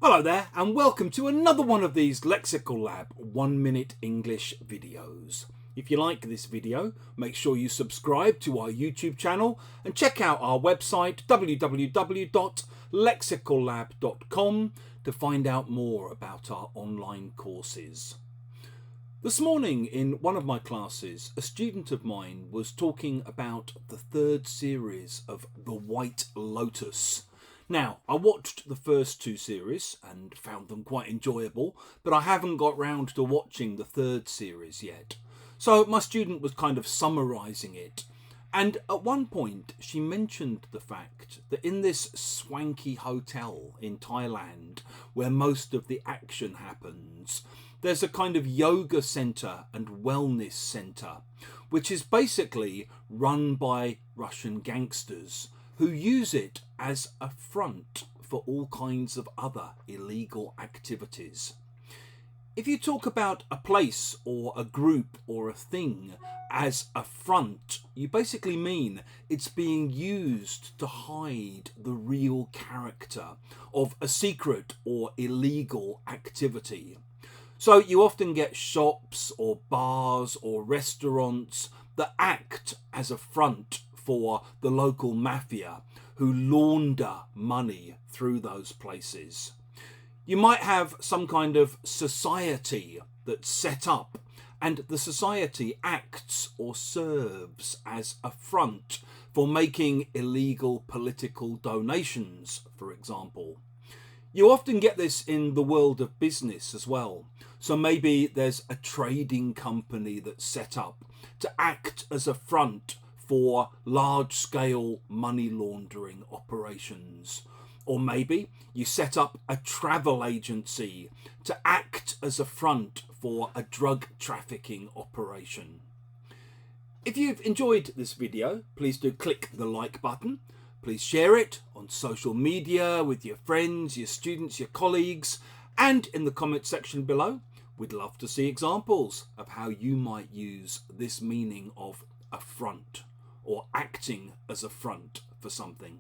Hello there and welcome to another one of these Lexical Lab 1 minute English videos. If you like this video, make sure you subscribe to our YouTube channel and check out our website www.lexicallab.com to find out more about our online courses. This morning in one of my classes, a student of mine was talking about the third series of The White Lotus. Now, I watched the first two series and found them quite enjoyable, but I haven't got round to watching the third series yet. So my student was kind of summarising it. And at one point, she mentioned the fact that in this swanky hotel in Thailand, where most of the action happens, there's a kind of yoga centre and wellness centre, which is basically run by Russian gangsters who use it as a front for all kinds of other illegal activities. If you talk about a place or a group or a thing as a front, you basically mean it's being used to hide the real character of a secret or illegal activity. So you often get shops or bars or restaurants that act as a front for the local mafia who launder money through those places. You might have some kind of society that's set up and the society acts or serves as a front for making illegal political donations, for example. You often get this in the world of business as well. So maybe there's a trading company that's set up to act as a front for large-scale money laundering operations. Or maybe you set up a travel agency to act as a front for a drug trafficking operation. If you've enjoyed this video, please do click the like button. Please share it on social media with your friends, your students, your colleagues, and in the comment section below. We'd love to see examples of how you might use this meaning of a front or acting as a front for something.